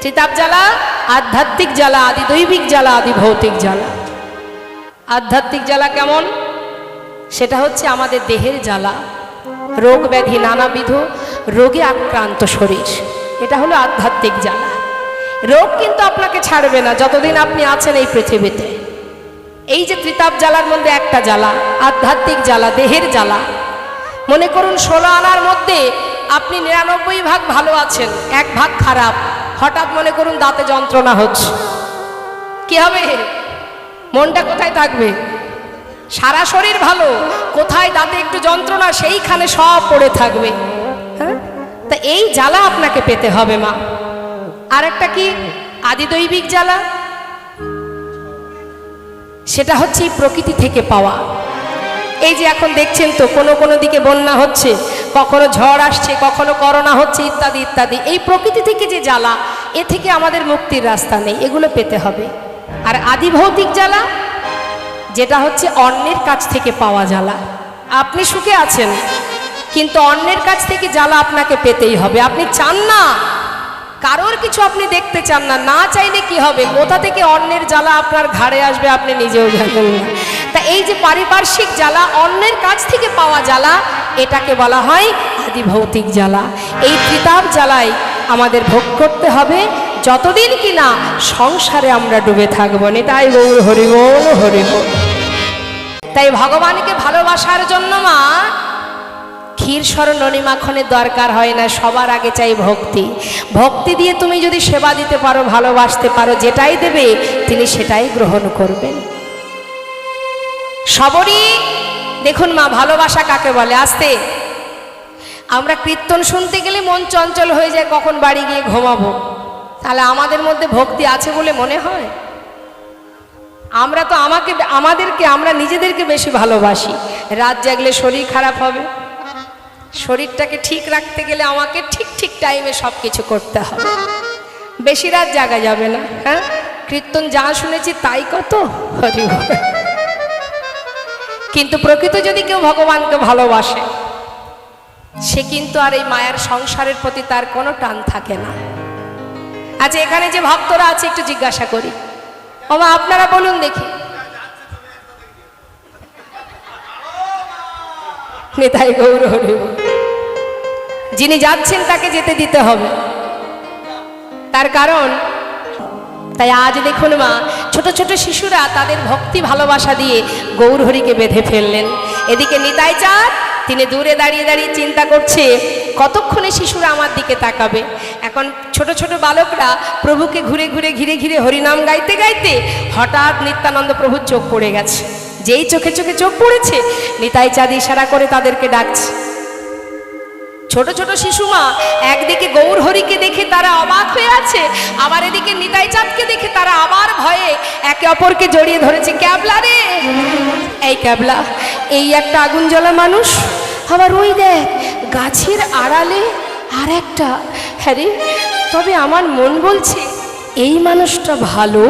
ত্রিতাপ জ্বালা আধ্যাত্মিক জ্বালা, আদি দৈবিক জ্বালা, আদি ভৌতিক জ্বালা। আধ্যাত্মিক জ্বালা কেমন? সেটা হচ্ছে আমাদের দেহের জ্বালা, রোগ ব্যাধি নানাবিধ রোগে আক্রান্ত শরীর, এটা হলো আধ্যাত্মিক জ্বালা। রোগ কিন্তু আপনাকে ছাড়বে না যতদিন আপনি আছেন এই পৃথিবীতে। এই যে ত্রিতাপ জ্বালার মধ্যে একটা জ্বালা আধ্যাত্মিক জ্বালা, দেহের জ্বালা। মনে করুন 16 আনার মধ্যে আপনি 99 ভাগ ভালো আছেন, 1 ভাগ খারাপ। হঠাৎ মনে করুন দাঁতে যন্ত্রণা হচ্ছে, কি হবে? মনটা কোথায় থাকবে? সারা শরীর ভালো, কোথায় দাঁতে একটু যন্ত্রণা সেইখানে সব পড়ে থাকবে। হ্যাঁ, তা এই জ্বালা আপনাকে পেতে হবে মা। আর একটা কি আদিদৈবিক জ্বালা, সেটা হচ্ছে প্রকৃতি থেকে পাওয়া। এই যে এখন দেখছেন তো কোনো কোনো দিকে বন্যা হচ্ছে, কখনো ঝড় আসছে, কখনো করোনা হচ্ছে, ইত্যাদি ইত্যাদি। এই প্রকৃতি থেকে যে জ্বালা, এ থেকে আমাদের মুক্তির রাস্তা নেই, এগুলো পেতে হবে। আর আদি ভৌতিক জ্বালা যেটা হচ্ছে অন্যের কাছ থেকে পাওয়া জ্বালা। আপনি সুখে আছেন কিন্তু অন্যের কাছ থেকে জ্বালা আপনাকে পেতেই হবে। আপনি চান না, কারোর কিছু আপনি দেখতে চান না, না চাইলে কি হবে? কোথা থেকে অন্যের জ্বালা আপনার ঘাড়ে আসবে আপনি নিজেও জানেন না। তা এই যে পারিপার্শ্বিক জ্বালা, অন্যের কাছ থেকে পাওয়া জ্বালা, এটাকে বলা হয় আদি ভৌতিক জ্বালা। এই ত্রিতাপ জ্বালায় আমাদের ভোগ করতে হবে যতদিন কিনা সংসারে আমরা ডুবে থাকবো। নিতাই গৌর হরি বল, হরি বল। তাই ভগবানকে ভালোবাসার জন্য মা ক্ষীর স্মরণ ননি মাখনের দরকার হয় না, সবার আগে চাই ভক্তি। ভক্তি দিয়ে তুমি যদি সেবা দিতে পারো, ভালোবাসতে পারো, যেটাই দেবে তিনি সেটাই গ্রহণ করবেন। সবরই দেখুন মা, ভালোবাসা কাকে বলে? আসতে আমরা কীর্তন শুনতে গেলে মন চঞ্চল হয়ে যায়, কখন বাড়ি গিয়ে ঘুমাবো। তাহলে আমাদের মধ্যে ভক্তি আছে বলে মনে হয়? আমরা তো আমরা নিজেদেরকে বেশি ভালোবাসি। রাত জাগলে শরীর খারাপ হবে, শরীরটাকে ঠিক রাখতে গেলে আমাকে ঠিক ঠিক টাইমে সব কিছু করতে হবে, বেশি রাত জাগা যাবে না। হ্যাঁ, কীর্তন যা শুনেছি তাই কত হরি বল। কিন্তু প্রকৃত যদি কেউ ভগবানকে ভালোবাসে, সে কিন্তু আর এই মায়ার সংসারের প্রতি তার কোনো টান থাকে না। আচ্ছা, এখানে যে ভক্তরা আছে একটু জিজ্ঞাসা করি, বাবা আপনারা বলুন দেখি, নিতাই গৌর হরি বল। যিনি যাচ্ছেন তাকে যেতে দিতে হবে, তার কারণ তাই আজ দেখুন মা, ছোট ছোট শিশুরা তাদের ভক্তি ভালোবাসা দিয়ে গৌর হরিকে বেঁধে ফেললেন। এদিকে নিতাই চাঁদ তিনি দূরে দাঁড়িয়ে দাঁড়িয়ে চিন্তা করছে কতক্ষণে শিশুরা আমার দিকে তাকাবে। এখন ছোট ছোট বালকরা প্রভুকে ঘুরে ঘুরে ঘিরে ঘিরে হরিনাম গাইতে গাইতে হঠাৎ নিত্যানন্দ প্রভুর চোখ পড়ে গেছে। যেই চোখে চোখে চোখ পড়েছে, নিতাই চাঁদ ইশারা করে তাদেরকে ডাকছে। ছোট ছোট শিশুমা একদিকে গৌর হরিকে দেখে তারা অবাক হয়ে আছে, আবার এদিকে নিতাই চাঁদকে দেখে তারা আবার ভয়ে একে অপরকে জড়িয়ে ধরেছে। ক্যাবলা রে, এই ক্যাবলা, এই একটা আগুন জ্বলা মানুষ, আবার ওই দেখ গাছের আড়ালে আর একটা। হ্যাঁ রে, তবে আমার মন বলছে এই মানুষটা ভালো,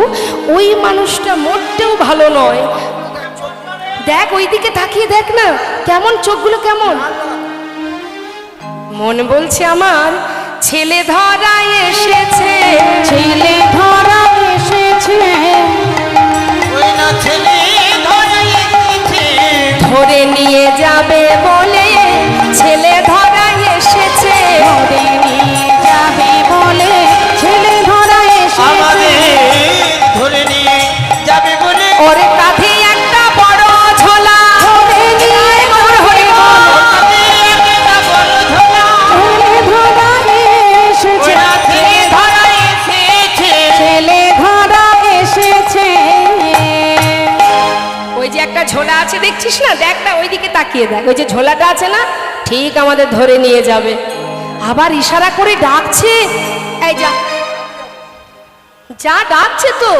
ওই মানুষটা মোটেও ভালো নয়। দেখ ওইদিকে তাকিয়ে দেখ না, কেমন চোখগুলো কেমন। মন বলছে আমার ছেলে ধরা এসেছে, ছেলে ধরা এসেছে, ধরে নিয়ে যাবে বলে ছেলে ধরা এসেছে, ধরে নিয়ে যাবে বলে ছেলে ধরা এসেছে, ধরে নিয়ে যাবে বলে ওরে কাঁধে একটা বড় ঝোলা, ধরে নিয়ে গৌর হরি বল, ঝোলা আছে দেখছিস না, দেখ না ওইদিকে তাকিয়ে দেখ, ওই যে ঝোলাটা আছে না, ঠিক আমাদের ধরে নিয়ে যাবে। আবার ইশারা করে ডাকছে, এই যা যা, ডাকছে তো।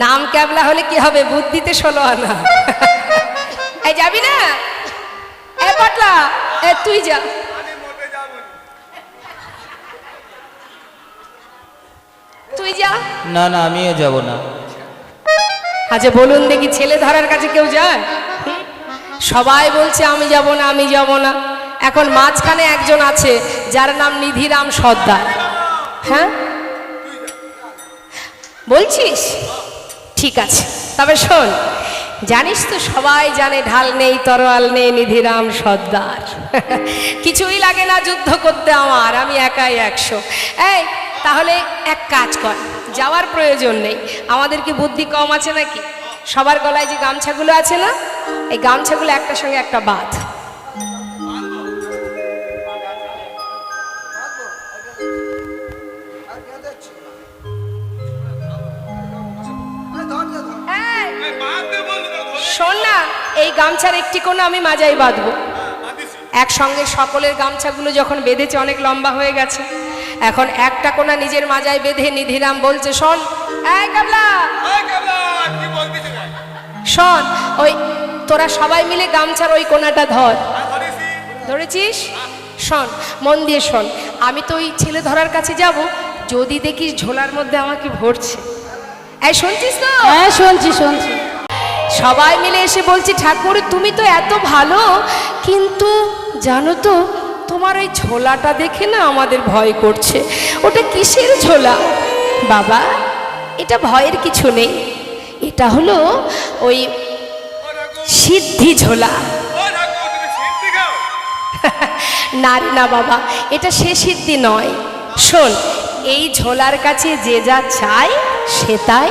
নাম ক্যাবলা হলে কি হবে, বুদ্ধিতে 16 আনা। এই যাবি না, এ পাটলা, এ তুই যা। তুই যা। না না, আমিও যাব না। আচ্ছা বলুন দেখি, ছেলে ধরার কাছে কেউ যায়? সবাই বলছে আমি যাব না, আমি যাব না। এখন মাঝখানে একজন আছে যার নাম নিধিরাম সর্দার। হ্যাঁ বলছিস, ঠিক আছে, তবে শোন, জানিস তো সবাই জানে ঢাল নেই তরোয়াল নেই নিধিরাম সর্দার। কিছুই লাগে না যুদ্ধ করতে আমার, আমি একাই 100। এই তাহলে এক কাজ কর, যাওয়ার প্রয়োজন নেই। আমাদের কি বুদ্ধি কম আছে নাকি? সবার গলায় যে গামছাগুলো আছে না, এই গামছাগুলো একটার সঙ্গে একটা বাঁধ। শোন না, এই গামছার একটি কোণা আমি মাজায় বাঁধবো। একসঙ্গে সকলের গামছাগুলো যখন বেঁধেছে অনেক লম্বা হয়ে গেছে, এখন একটা কোণা নিজের মাজায় বেঁধে নিধিরাম বলছে, শোন এই কাবলা, শোন, ওই তোরা সবাই মিলে গামছার ওই কোণাটা ধর। ধরেছিস? শোন, মন দিয়ে শোন, আমি তো ওই ছেলে ধরার কাছে যাব, যদি দেখিস ঝোলার মধ্যে আমাকে ভরছে। এই শুনছিস তো? হ্যাঁ শুনছি শুনছি। সবাই মিলে এসে বলছি, ঠাকুর তুমি তো এত ভালো, কিন্তু জানো তো তোমার ওই ঝোলাটা দেখে না আমাদের ভয় করছে। ওটা কিসের ঝোলা? বাবা, এটা ভয়ের কিছু নেই, এটা হলো ওই সিদ্ধি ঝোলা। না না বাবা, এটা সে সিদ্ধি নয়। শোন, এই ঝোলার কাছে যে যা চায় সে তাই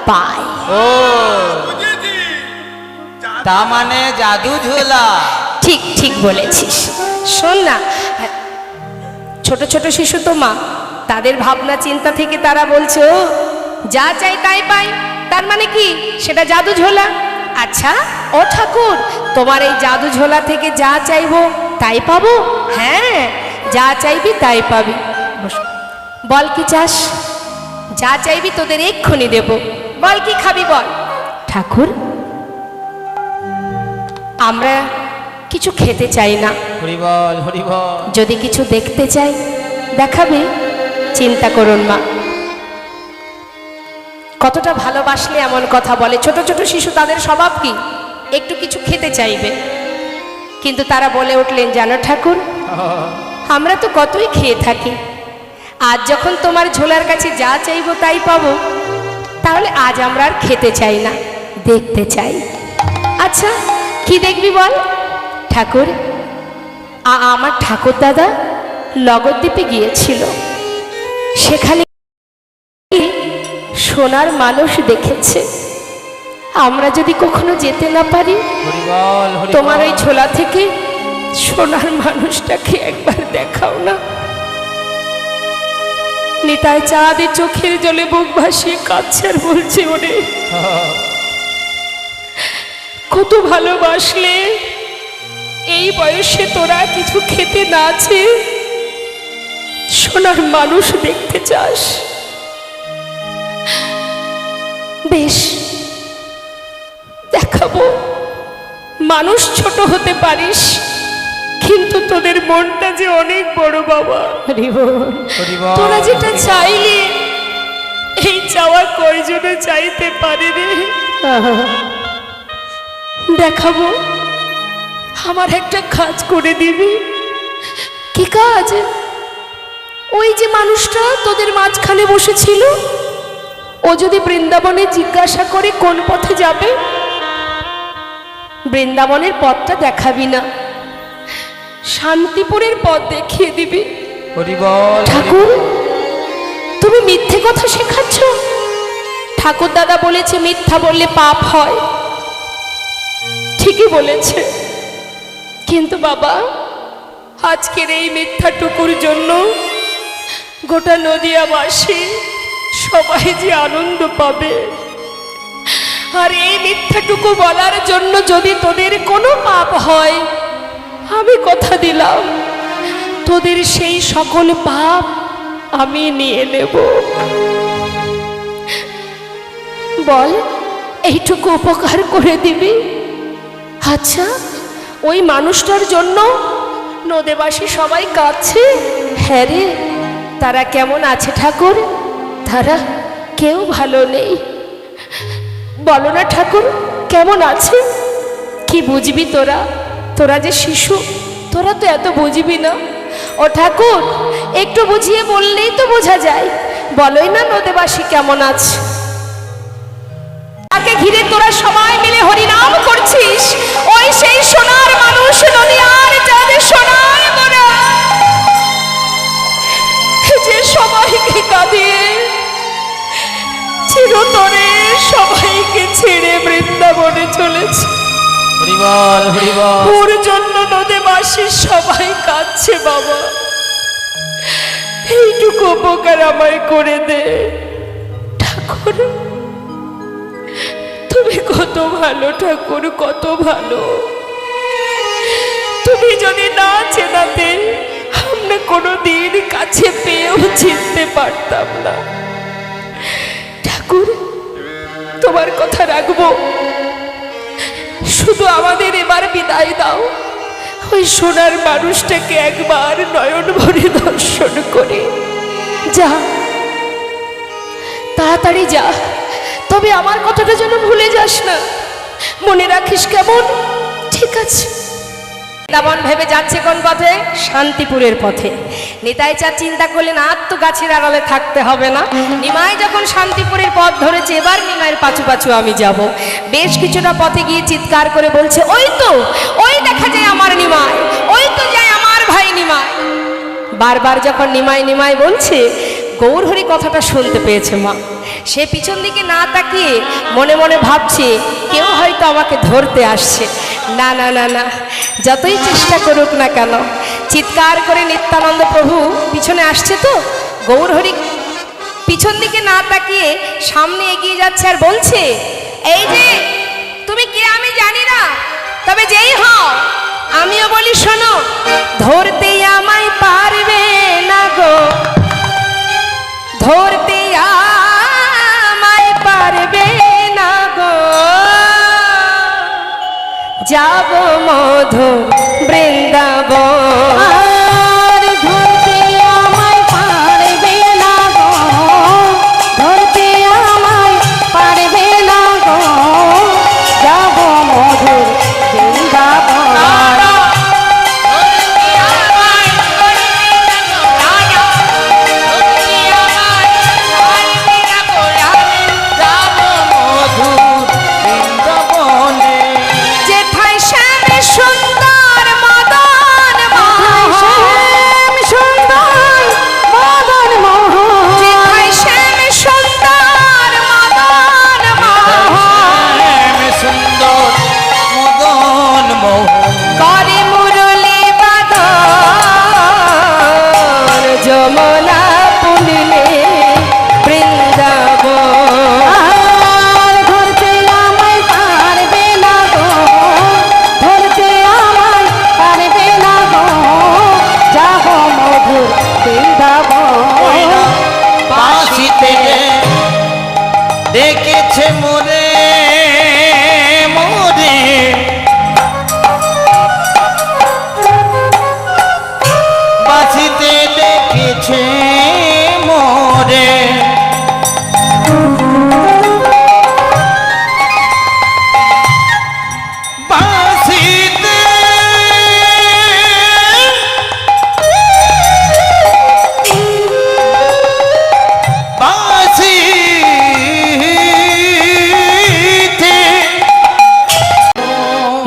পায়। ও তা মানে জাদু ঝোলা। ঠিক ঠিক বলেছিস। শোন না, ছোট ছোট শিশু তো মা, তাদের ভাবনা চিন্তা থেকে তারা বলছে ও যা চাই তাই পাই, তার মানে কি সেটা জাদু ঝোলা। আচ্ছা ও ঠাকুর, তোমার এই জাদু ঝোলা থেকে যা চাইবো তাই পাবো? হ্যাঁ, যা চাইবি তাই পাবি। বল কি চাস? যা চাইবি তোদের এক্ষুনি দেব। বল কি খাবি বল। ঠাকুর, আমরা কিছু খেতে চাই না, হরি বল হরি বল। যদি কিছু দেখতে চাই দেখাবে। চিন্তা করুন মা, কতটা ভালোবাসলে এমন কথা বলে। ছোট ছোট শিশু, তাদের স্বভাব কি, একটু কিছু খেতে চাইবে, কিন্তু তারা বলে উঠলেন, জানো ঠাকুর, আমরা তো কতই খেয়ে থাকি, আজ যখন তোমার ঝোলার কাছে যা চাইবো তাই পাবো, তাহলে আজ আমরা আর খেতে চাই না, দেখতে চাই। আচ্ছা কি দেখবি বল। ঠাকুর, আমার ঠাকুর দাদা লগদ্বীপে গিয়েছিল, সেখানে সোনার মানুষ দেখেছে। আমরা যদি কখনো যেতে না পারি, হরি বল হরি বল। তোমার ওই ঝোলা থেকে সোনার মানুষটাকে একবার দেখাও না। নিতাই চাঁদের চোখের জলে বুক ভাসিয়ে কাঁদছে আর বলছে, ওরে কত ভালোবাসলে, এই বয়সে তোরা কিছু খেতে না আছে সোনার মানুষ দেখতে চাস। বেশ, দেখাবো। মানুষ ছোট হতে পারিস, কিন্তু তোদের মনটা যে অনেক বড় বাবা। হরি বল। তোরা যেটা চাইলি, এই চাওয়া কয়জনে চাইতে পারে রে। দেখাবো। আমার একটা কাজ করে দিবি। কি কাজ? ওই যে মানুষটা তোদের মাঝখানে বসেছিল, ও যদি বৃন্দাবনে জিজ্ঞাসা করে কোন পথে যাবে, বৃন্দাবনের পথটা দেখাবি না, শান্তিপুরের পথ দেখিয়ে দিবি। হরি বল। ঠাকুর, তুমি মিথ্যে কথা শেখাচ্ছ। ঠাকুর দাদা বলেছে মিথ্যা বললে পাপ হয়। ঠিকই বলেছে, কিন্তু বাবা, আজকের এই মিথ্যাটুকুর জন্য গোটা নদিয়াবাসী সবাই যে আনন্দ পাবে, আর এই মিথ্যাটুকু বলার জন্য যদি তোদের কোনো পাপ হয়, আমি কথা দিলাম তোদের সেই সকল পাপ আমি নিয়ে নেব। বল, এইটুকু উপকার করে দিবি? আচ্ছা, ওই মানুষটার জন্য নদেবাসী সবাই কাঁদছে। হ্যাঁ রে, তারা কেমন আছে ঠাকুর? তারা কেউ ভালো নেই। বলো না ঠাকুর, কেমন আছে? কি বুঝবি তোরা? তোরা যে শিশু, তোরা তো এত বুঝবি না। ও ঠাকুর, একটু বুঝিয়ে বললেই তো বোঝা যায়। বলোই না নদেবাসী কেমন আছে। তাকে ঘিরে তোরা সবাই মিলে হরিনাম করছিস। ওই সেই সোনার মানুষ নদিয়ার যাদের সোনার মোরা, যে সবাইকে কাঁদিয়ে চিরতরে সবাইকে ছেড়ে বৃন্দাবনে চলেছে। হরিবল হরিবল। ওর জন্য নদেবাসীর সবাই কাঁদছে বাবা। এইটুকু উপকার আমায় করে দে ঠাকুর। তুমি কত ভালো ঠাকুর, কত ভালো। তুমি যদি না চেনাতে আমরা কোনোদিন কাছে পেয়েও চিনতে পারতাম না ঠাকুর। তোমার কথা রাখবো, শুধু আমাদের এবার বিদায় দাও। ওই সোনার মানুষটাকে একবার নয়ন ভরে দর্শন করে যা, তাড়াতাড়ি যা। তবে আমার কথাটা যেন ভুলে যাস না, মনে রাখিস কেমন? ঠিক আছে। বৃন্দাবন ভেবে যাচ্ছে কোন পথে? শান্তিপুরের পথে। নিতাই চাঁদ চিন্তা করলেন আর তো গাছের আড়ালে থাকতে হবে না। নিমাই যখন শান্তিপুরের পথ ধরেছে, এবার নিমাইয়ের পাছু পাছু আমি যাব। বেশ কিছুটা পথে গিয়ে চিৎকার করে বলছে, ওই তো, ওই দেখা যায় আমার নিমাই, ওই তো যায় আমার ভাই নিমাই। বারবার যখন নিমাই নিমাই বলছে, গৌরহরি কথাটা শুনতে পেয়েছে মা। সে পিছন দিকে না তাকিয়ে মনে মনে ভাবছে, কেউ হয়তো আমাকে ধরতে আসছে। না না না না, যতই চেষ্টা করুক না কেন, চিৎকার করে নিত্যানন্দ প্রভু পিছনে আসছে। তো গৌরহরি পিছন দিকে না তাকিয়ে সামনে এগিয়ে যাচ্ছে আর বলছে, এই যে তুমি কে আমি জানি না, তবে যেই হও আমিও বলি শোনো, ধরতে আমায় পারবে না গো, ধরতে আমায় পারবে না গো, যাব মধুর বৃন্দাবন। ধরতে আমায় পারবে না গো, ধরতে আমায় পারবে না গো, যাব মধুর বৃন্দাবন। যেথায় শ্যাম সুন্দর মদন মোহন, সুন্দর মদন মোহন, যেথায় শ্যাম সুন্দর মদন মোহন, সুন্দর মদন মোহন করে মুরলি বাদন, যমুনা পুলিনে বৃন্দাবন। আর ধরতে আমায় পারবে না গো, ধরতে আমায় পারবে না গো, যাব মধুর বৃন্দাবন। বাঁশিতে ডেকেছে মোরে মোরে, বাঁশিতে ডেকেছে মোরে, বাঁশিতে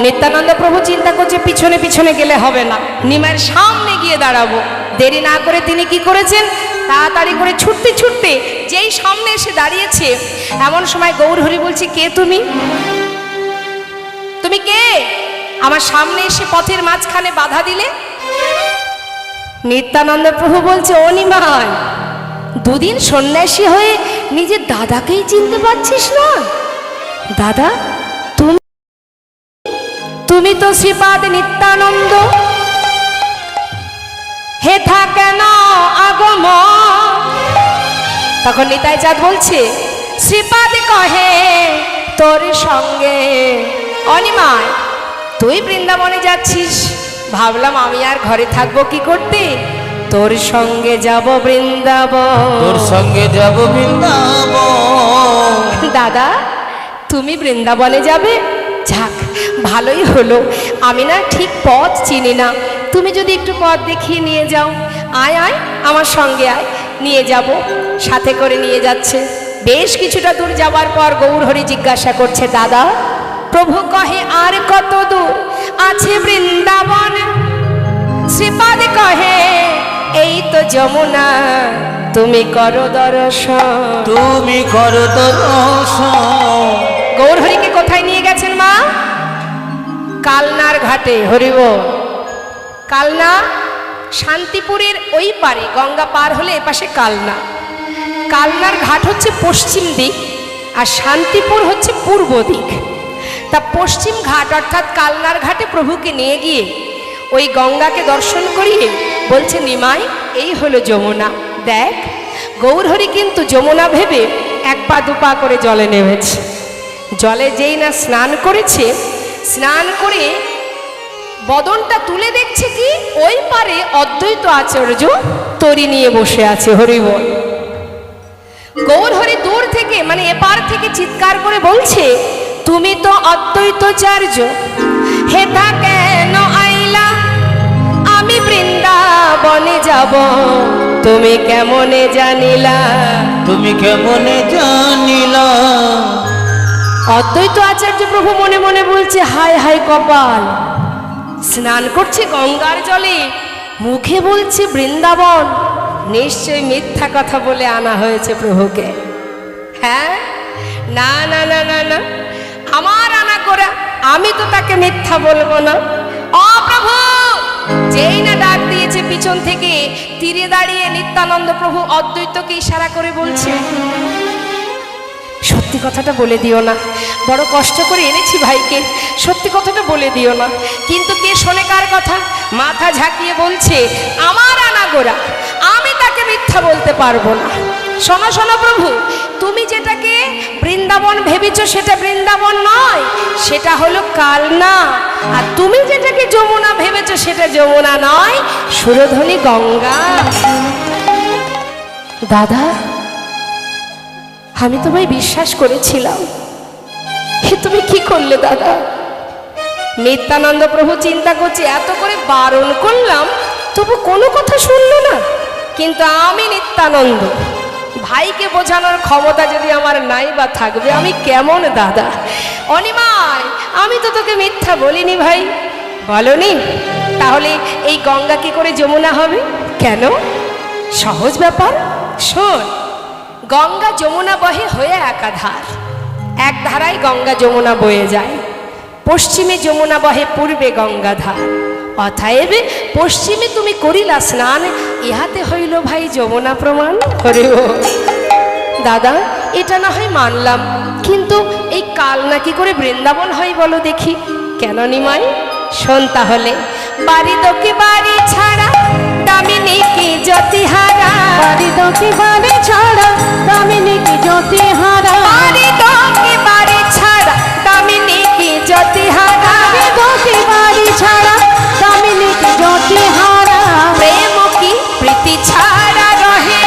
নিত্যানন্দ প্রভু চিন্তা করছে পিছনে পিছনে গেলে হবে না, নিমাইয়ের সামনে গিয়ে দাঁড়াবো। দেরি না করে তিনি কি করেছেন, তাড়াতাড়ি করে ছুটতে ছুটতে যেই সামনে এসে দাঁড়িয়েছে, এমন সময় গৌরহরি বলছে, কে তুমি? তুমি কে? আমার সামনে এসে পথের মাঝখানে বাধা দিলে। নিত্যানন্দ প্রভু বলছে, ও নিমাই, দুদিন সন্ন্যাসী হয়ে নিজের দাদাকেই চিনতে পারছিস না? দাদা তুমি তো শ্রীপাদ নিত্যানন্দ, হেথা কেন আগম? তখন নিতাই চাঁদ বলছে, শ্রীপাদ কহে তোর সঙ্গে। অনিমায়, তুই বৃন্দাবনে যাচ্ছিস, ভাবলাম আমি আর ঘরে থাকবো কি করতে, তোর সঙ্গে যাব বৃন্দাবন। তোর সঙ্গে যাব বৃন্দাবন। দাদা তুমি বৃন্দাবনে যাবে? যাক, ভালোই হলো। আমি না ঠিক পথ চিনি না, তুমি যদি একটু পথ দেখিয়ে নিয়ে যাও, আয় আয় আমার সঙ্গে আয়, নিয়ে যাব। সাথে করে নিয়ে যাচ্ছে। বেশ কিছুটা দূর যাওয়ার পর গৌরহরি জিজ্ঞাসা করছে, দাদা প্রভু কহে আর কত দূর আছে বৃন্দাবন? শ্রীপাদ কহে এই তো যমুনা, তুমি করো দর্শন। তুমি করো দর্শন। গৌরহরিকে কোথায় নিয়ে গেছেন মা? কালনার ঘাটে। হরিব কালনা শান্তিপুরের ওই পারে, গঙ্গা পার হলে এপাশে কালনা। কালনার ঘাট হচ্ছে পশ্চিম দিক আর শান্তিপুর হচ্ছে পূর্ব দিক। তা পশ্চিম ঘাট অর্থাৎ কালনার ঘাটে প্রভুকে নিয়ে গিয়ে ওই গঙ্গাকে দর্শন করিয়ে বলছে, নিমাই এই হলো যমুনা, দেখ। গৌরহরি কিন্তু যমুনা ভেবে এক পা দুপা করে জলে নেমেছে। জলে যেই না স্নান করেছে, স্নান করে বদনটা তুলে দেখছে কি ওই পারে অদ্বৈত আচার্য তরি নিয়ে বসে আছে। হরিবল। গৌরহরি দূর থেকে মানে এপার থেকে চিৎকার করে বলছে, তুমি তো অদ্বৈতাচার্য, হেথা কেন আইলা? আমি বৃন্দাবনে যাব, তুমি কেমনে জানিলা? তুমি কেমনে জানিলা? অদ্বৈত আচার্য প্রভু মনে মনে বলছে, হায় হায় কপাল, স্নান করছে গঙ্গার জলে, মুখে বলছে বৃন্দাবন, নিশ্চয়ই মিথ্যা কথা বলে আনা হয়েছে প্রভুকে। হ্যাঁ, না না না না না, আমার আনা করা, আমি তো তাকে মিথ্যা বলবো না। ও প্রভু! যেই না ডাক দিয়েছে পিছন থেকে তীরে দাঁড়িয়ে নিত্যানন্দ প্রভু অদ্বৈতকে ইশারা করে বলছে, সত্যি কথাটা বলে দিও না, বড় কষ্ট করে এনেছি ভাইকে, সত্যি কথাটা বলে দিও না। কিন্তু কে শোনে কার কথা? মাথা ঝাঁকিয়ে বলছে, আমার আনাগোড়া, আমি তাকে মিথ্যা বলতে পারবো না। শোনো শোনো প্রভু, তুমি যেটাকে বৃন্দাবন ভেবেছো সেটা বৃন্দাবন নয়, সেটা হলো কালনা। আর তুমি যেটাকে যমুনা ভেবেছো সেটা যমুনা নয়, সুরধনী গঙ্গা। দাদা, আমি তোমায় বিশ্বাস করেছিলাম, তুমি কি করলে দাদা? নিত্যানন্দ প্রভু চিন্তা করছে, এত করে বারণ করলাম তবু কোনো কথা শুনলো না। কিন্তু আমি নিত্যানন্দ, ভাইকে বোঝানোর ক্ষমতা যদি আমার নাই বা থাকবে, আমি কেমন দাদা? অনিমায়, আমি তো তোকে মিথ্যা বলিনি ভাই। বলনি? তাহলে এই গঙ্গা কি করে যমুনা হবে? কেন? সহজ ব্যাপার, শোন। গঙ্গা যমুনা বহে হয়ে একাধার, এক ধারায় গঙ্গা যমুনা বয়ে যায়। পশ্চিমে যমুনা বহে, পূর্বে গঙ্গাধার। অতএব পশ্চিমে তুমি করিলা স্নান, ইহাতে হইল ভাই যমুনা প্রমাণ। হরে ও দাদা, এটা না হয় মানলাম, কিন্তু এই কালনা কি করে বৃন্দাবন হয় বলো দেখি? কেন নিমাই? শোন তাহলে। বাড়ি দোকে বাড়ি ছাড়া, দামিনী কি জ্যোতিহারা। বাড়ি দোকে বাড়ি ছাড়া, দামিনী কি জ্যোতিহারা। বাড়ি দোকে বাড়ি ছাড়া, দামিনী কি জ্যোতিহারা। বাড়ি দোকে বাড়ি ছাড়া, দামিনী কি জ্যোতিহারা। প্রেম কি প্রীতি ছাড়া রহে।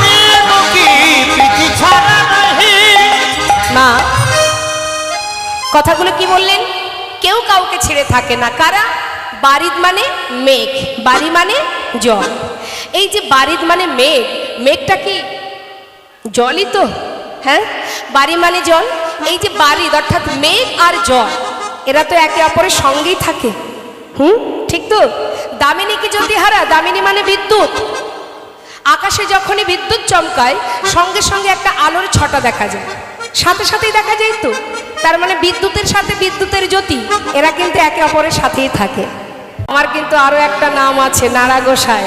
প্রেম কি প্রীতি ছাড়া রহে। মা, কথাগুলো কি বললেন? কেউ কাউকে ছেড়ে থাকে না। কারা? বারিদ মানে মেঘ, বাড়ি মানে জল। এই যে বারিদ মানে মেঘ, মেঘটা কি জলই তো? হ্যাঁ, বাড়ি মানে জল। এই যে বারিদ অর্থাৎ মেঘ আর জল, এরা তো একে অপরের সঙ্গেই থাকে। ঠিক তো? দামিনী কি জ্যোতিহারা, দামিনী মানে বিদ্যুৎ। আকাশে যখনই বিদ্যুৎ চমকায়, সঙ্গে সঙ্গে একটা আলোর ছটা দেখা যায়, সাথে সাথেই দেখা যায় তো। তার মানে বিদ্যুতের সাথে বিদ্যুতের জ্যোতি, এরা কিন্তু একে অপরের সাথেই থাকে। আমার কিন্তু আরো একটা নাম আছে, নাড়া গোসাই।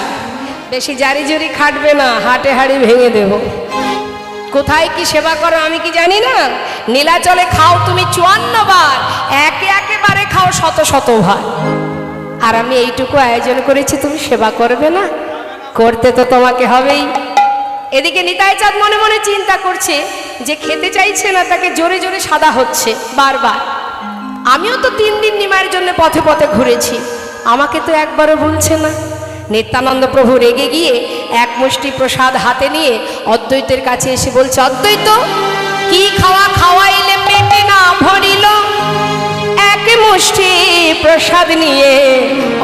বেশি জারি জুরি খাটবে না, হাটে হাড়ি ভেঙে দেব। কোথায় কি সেবা করো আমি কি জানি না? নীলাচলে খাও তুমি 54 বার, একে একেবারে খাও শত শত ভার। আর আমি এইটুকু আয়োজন করেছি, তুমি সেবা করবে না? করতে তো তোমাকে হবেই। এদিকে নিতাই চাঁদ মনে মনে চিন্তা করছে যে খেতে চাইছে না, তাকে জোরে জোরে সাদা হচ্ছে বারবার। আমিও তো 3 দিন নিমাইয়ের জন্য পথে পথে ঘুরেছি, আমাকে তো একবারও বলছে না। নিত্যানন্দ প্রভু রেগে গিয়ে এক মুষ্টি প্রসাদ হাতে নিয়ে অদ্বৈতের কাছে এসে বলছে, অদ্বৈত, কি খাওয়া খাওয়াইলে পেটে না ভরিল? এক মুষ্টি প্রসাদ নিয়ে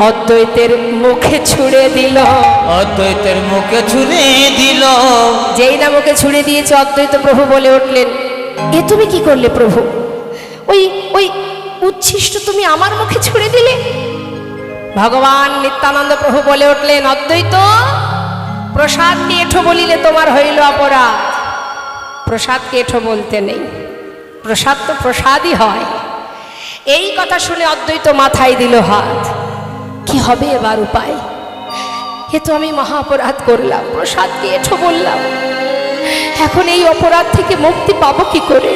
অদ্বৈতের মুখে ছুঁড়ে দিল। অদ্বৈতের মুখে ছুঁড়ে দিল। যেই না মুখে ছুঁড়ে দিয়েছে, অদ্বৈত প্রভু বলে উঠলেন, এ তুমি কি করলে প্রভু? ওই ওই উচ্ছিষ্ট তুমি আমার মুখে ছুঁড়ে দিলে? ভগবান নিত্যানন্দ প্রভু বলে উঠলেন, অদ্বৈত, প্রসাদকে এঁঠো বলিলে তোমার হইল অপরাধ। প্রসাদকে এঁঠো বলতে নেই, প্রসাদ তো প্রসাদই হয়। এই কথা শুনে অদ্বৈত মাথায় দিল হাত। কি হবে এবার উপায়? এ তো আমি মহা অপরাধ করলাম, প্রসাদকে এঁঠো বললাম। এখন এই অপরাধ থেকে মুক্তি পাবো কি করে?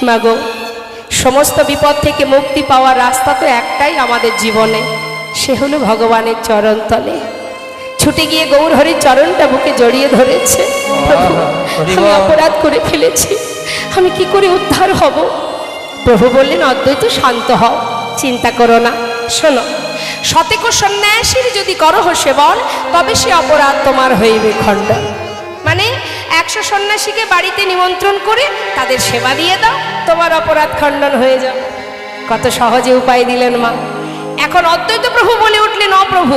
মাগো, সমস্ত বিপদ থেকে মুক্তি পাওয়ার রাস্তা তো একটাই আমাদের জীবনে, সে হলো ভগবানের চরণ তলে। ছুটে গিয়ে গৌরহরির চরণটা বুকে জড়িয়ে ধরেছে। প্রভু, আমি অপরাধ করে ফেলেছি, আমি কি করে উদ্ধার হব? প্রভু বললেন, অদ্বৈত শান্ত হও, চিন্তা করো না। শোনো, শতেক সন্ন্যাসীর যদি করহ সেবন, তবে সে অপরাধ তোমার হইবে খণ্ডন। মানে 100 সন্ন্যাসীকে বাড়িতে নিমন্ত্রণ করে তাদের সেবা দিয়ে দাও, তোমার অপরাধ খণ্ডন হয়ে যাবে। কত সহজে উপায় দিলেন মা। এখন অদ্বৈত প্রভু বলে উঠলেন, প্রভু,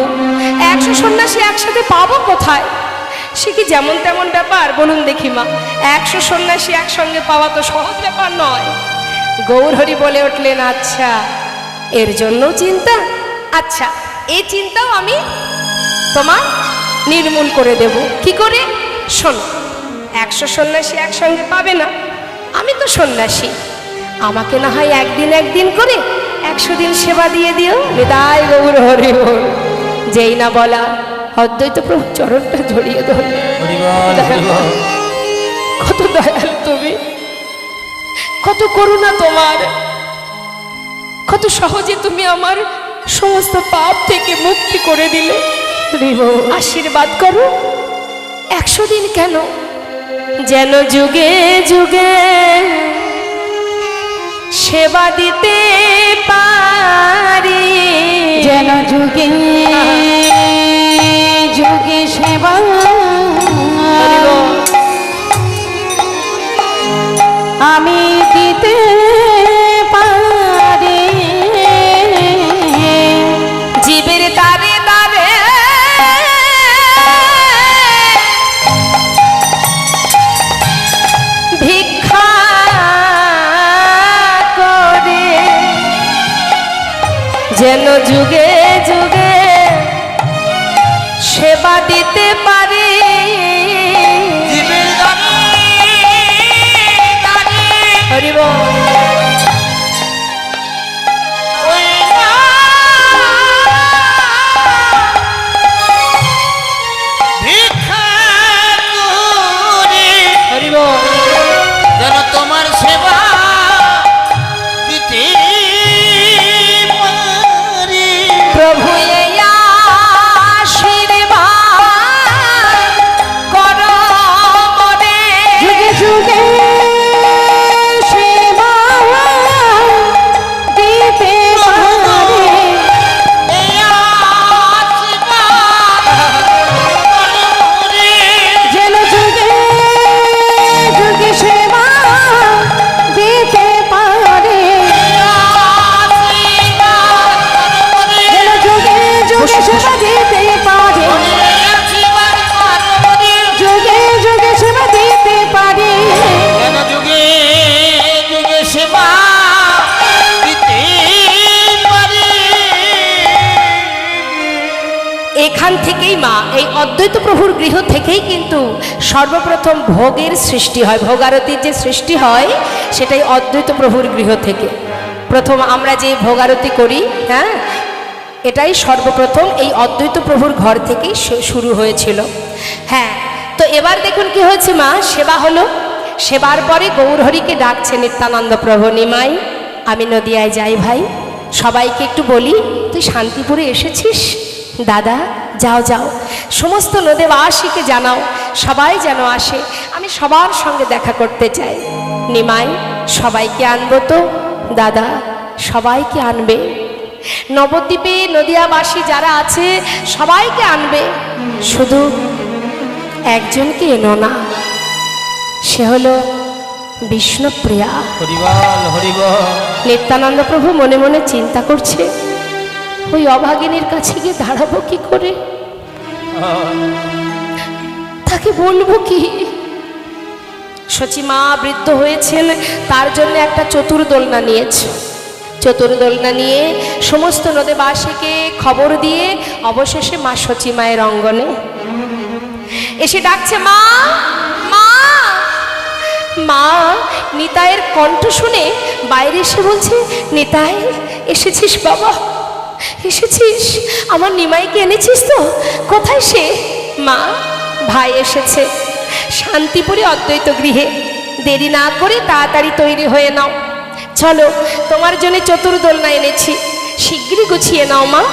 100 সন্ন্যাসী একসাথে পাবো কোথায়? সে কি যেমন তেমন ব্যাপার? বলুন দেখি মা, 100 সন্ন্যাসী একসঙ্গে পাওয়া তো সহজ ব্যাপার নয়। গৌরহরি বলে উঠলেন, আচ্ছা, এর জন্য চিন্তা? আচ্ছা, এই চিন্তাও আমি তোমার নির্মূল করে দেব। কি করে? শোনো, 100 সন্ন্যাসী একসঙ্গে পাবে না, আমি তো সন্ন্যাসী, আমাকে না হয় একদিন করে 100 দিন সেবা দিয়ে দিও। হৃদয় গৌর হরি বল। যেই না বলা, অদ্বৈত প্রভু চরণটা জড়িয়ে ধরলেন। কত দয়াল তুমি, কত করুণা তোমার, কত সহজে তুমি আমার সমস্ত পাপ থেকে মুক্তি করে দিলে। আশীর্বাদ করো, 100 দিন কেন, যেন যুগে যুগে সেবা দিতে পারি, যেন যুগে যুগে সেবা আমি দিতে পারি। জীবের তারে তারে ভিক্ষা করে, যেন যুগে যুগে সেবা দিতে পারি। হরি বল। যেন তোমার সেবা দিতে পারি। প্রভু এই আশীর্বাদ করো মনে, যুগে যুগে সেবা দিতে পারি। এই আশীর্বাদ করুণে। যেন যুগে যুগে সেবা দিতে পারি। যেন যুগে যুগে সেবা দিতে পারি। যুগে যুগে সেবা দিতে পারি। যেন যুগে যুগে সেবা দিতে পারি। এখান থেকেই মা, এই অদ্বৈত প্রভুর গৃহ থেকেই কিন্তু সর্বপ্রথম ভোগের সৃষ্টি হয়। ভোগারতির যে সৃষ্টি হয় সেটাই অদ্বৈত প্রভুর গৃহ থেকে। প্রথম আমরা যে ভোগারতি করি, হ্যাঁ, এটাই সর্বপ্রথম এই অদ্বৈত প্রভুর ঘর থেকেই শুরু হয়েছিল। হ্যাঁ, তো এবার দেখুন কি হয়েছে মা, সেবা হলো। সেবার পরে গৌরহরিকে ডাকছে নিত্যানন্দ প্রভু, নিমাই, আমি নদিয়ায় যাই ভাই, সবাইকে একটু বলি তুই শান্তিপুরে এসেছিস। দাদা, যাও যাও, সমস্ত নদেবাসীকে জানাও, সবাই যেন আসে, আমি সবার সঙ্গে দেখা করতে চাই। নিমাই, সবাইকে আনবো তো? দাদা, সবাইকে আনবে, নবদ্বীপে নদিয়াবাসী যারা আছে সবাইকে আনবে, শুধু একজনকে এনো না, সে হলো বিষ্ণুপ্রিয়া। হরিবল হরিবল। নিত্যানন্দ প্রভু মনে মনে চিন্তা করছে, ওই অভাগিনীর কাছে গিয়ে দাঁড়াবো কি করে, তাকে বলবো কি? সচিমা বৃদ্ধ হয়েছেন, তার জন্য একটা চতুর্দোলনা নিয়েছে। চতুর্দোলনা নিয়ে সমস্ত নদীবাসীকে খবর দিয়ে অবশেষে মা সচিমায়ের অঙ্গনে এসে ডাকছে, মা মা মা। নিতাইয়ের কণ্ঠ শুনে বাইরে এসে বলছে, নিতাই এসেছিস বাবা, এসেছিস? আমার নিমাইকে এনেছিস তো? কোথায় সে? মা, ভাই এসেছে শান্তিপুরে অদ্বৈত গৃহে। দেরি না করে তাড়াতাড়ি তৈরি হয়ে নাও, চলো তোমার জন্য চতুর্দোলনা এনেছি, শিগগিরই গুছিয়ে নাও মা।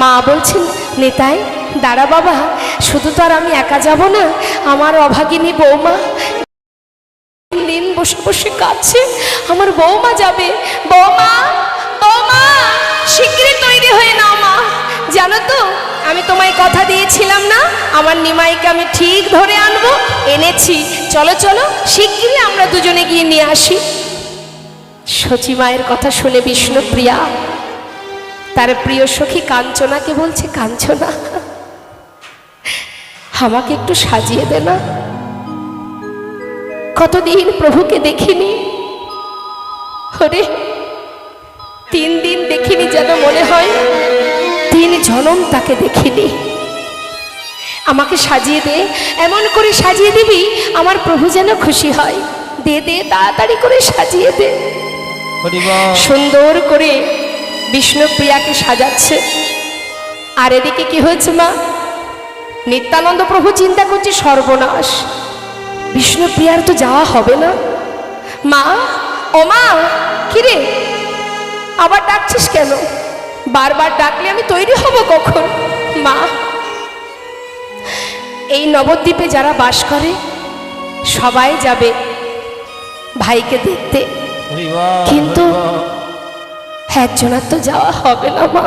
মা বলছেন, নিতাই দাঁড়া বাবা, শুধু তো আর আমি একা যাব না, আমার অভাগিনী বৌমা দিন বসে বসে কাঁদছে, আমার বৌমা যাবে। বৌমা বৌমা, শিগগিরই তৈরি হয়ে নাও মা। জানো তো আমি তোমায় কথা দিয়েছিলাম না, আমার নিমাইকে আমি ঠিক ধরে আনবো, এনেছি। চলো চলো শিগগিরই আমরা দুজনে গিয়ে নিয়ে আসি। সচিমায়ের কথা শুনে বিষ্ণুপ্রিয়া তার প্রিয় সখী কাঞ্চনাকে বলছে, কাঞ্চনা আমাকে একটু সাজিয়ে দে না, কতদিন প্রভুকে দেখিনি। ওরে 3 দিন দেখিনি, যেন মনে হয় 3 জনম তাকে দেখিনি। আমাকে সাজিয়ে দে, এমন করে সাজিয়ে দিবি আমার প্রভু যেন খুশি হয়। দে দে, তাড়াতাড়ি করে সাজিয়ে দে। সুন্দর করে বিষ্ণুপ্রিয়াকে সাজাচ্ছে। আর এদিকে কি হয়েছে মা? নিত্যানন্দ প্রভু চিন্তা করছে, সর্বনাশ, বিষ্ণুপ্রিয়ার তো যাওয়া হবে না। মা, ও মা, কিরে আবার ডাকছিস কেন? বারবার ডাকলে আমি তৈরি হব কখন? মা, এই নবদ্বীপে যারা বাস করে সবাই যাবে ভাইকে দেখতে, কিন্তু একজনের তো যাওয়া হবে না মা।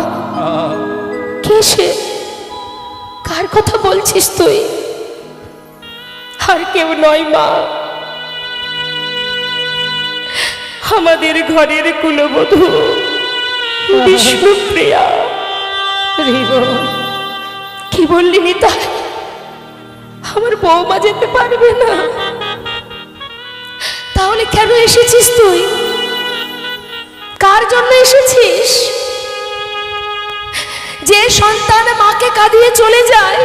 কে সে? কার কথা বলছিস তুই? আর কেউ নয় মা, আমাদের ঘরের কুলবধূ বিষ্ণুপ্রিয়া। কি বললি নিতাই? আমার বৌমা যেতে পারবে না? তাহলে কেন এসেছিস তুই? কার জন্য এসেছিস? যে সন্তান মাকে কাঁদিয়ে চলে যায়,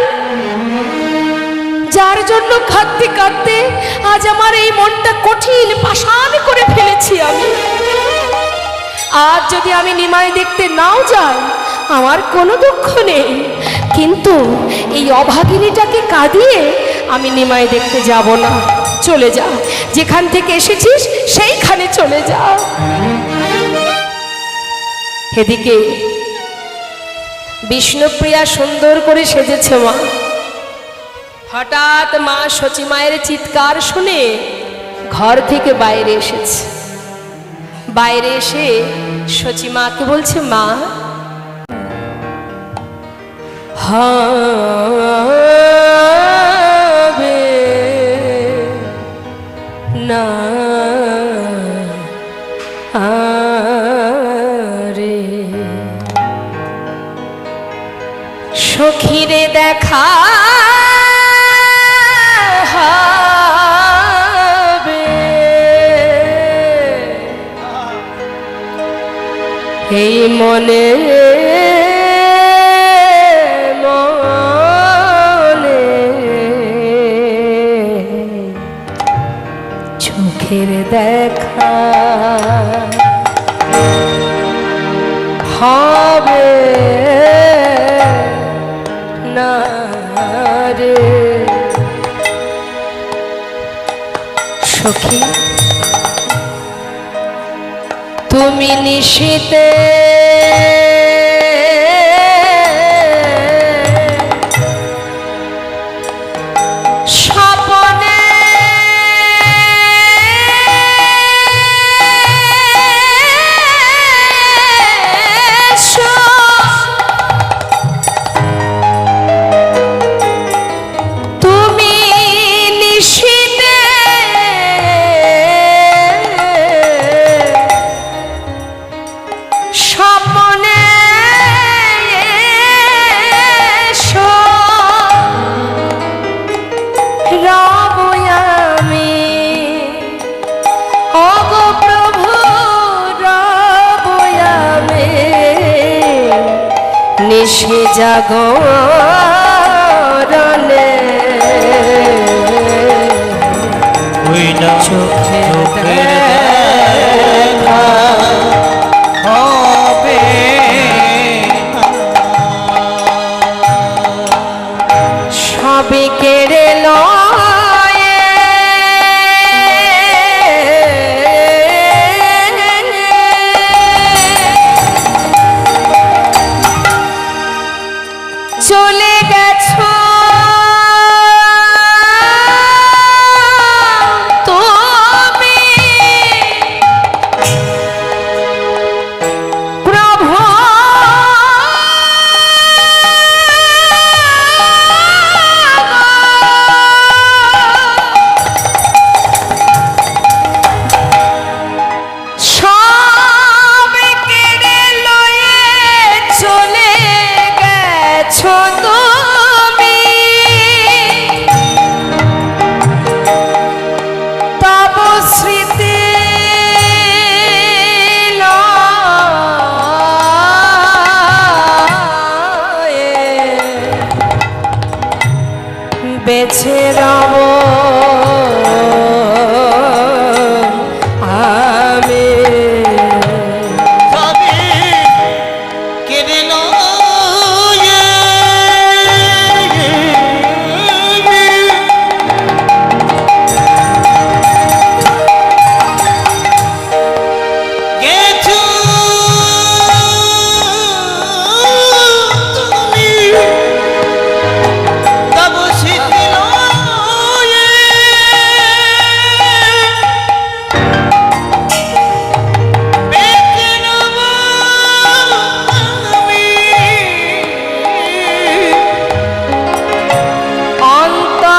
যার জন্য কাঁদতে কাঁদতে আজ আমার এই মনটা কঠিন পাষাণ করে ফেলেছি আমি। আজ যদি আমি নিমাই দেখতে নাও যাই আমার কোনো দুঃখ নেই, কিন্তু এই অভাগিনীটাকে কাঁদিয়ে আমি নিমাই দেখতে যাব না। চলে যা, যেখান থেকে এসেছিস সেইখানে চলে যা। এদিকে বিষ্ণুপ্রিয়া সুন্দর করে সেজেছে মা। হঠাৎ মা সচিমায়ের চিৎকার শুনে ঘর থেকে বাইরে এসেছে। বাইরে এসে সচিমাকে বলছে, মা হবে না আরে সখীরে দেখা হবে, এই মনে মনে চোখের দেখা হবে না রে সখী। তুমি নিশীতে স্বপ্নে তুমি নিশীতে সে জাগরণে ওই না চোখের দেখা হবে সবে কেড়ে লয়ে চলে গেছো তুমি প্রভু সব কেড়ে লয়ে চলে গেছো তুমি তব স্মৃতি লয়ে বেছে রব আমি সবে কেড়ে লয়ে গেছো তুমি তব স্মৃতি লয়ে বেঁচে রব আমি।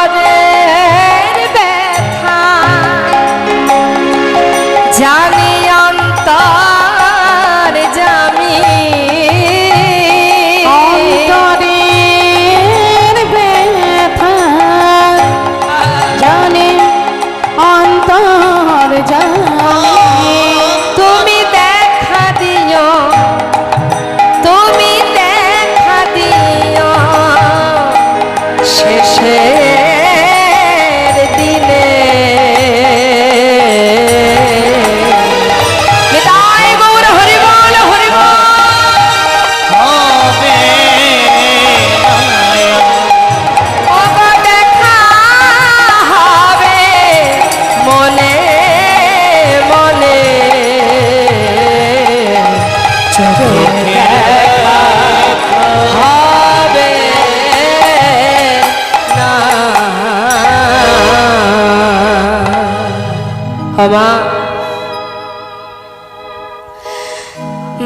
অন্তরের ব্যথা জানি অন্তর জামি অন্তরের ব্যথা জানে অন্তর জানে তুমি দেখা দিও তুমি দেখা দিও শেষের দিনে নিতাই গৌর হরি বল হরি বল হবে ওগো দেখা হবে মনে মনে চোখে দেখা হবে না মা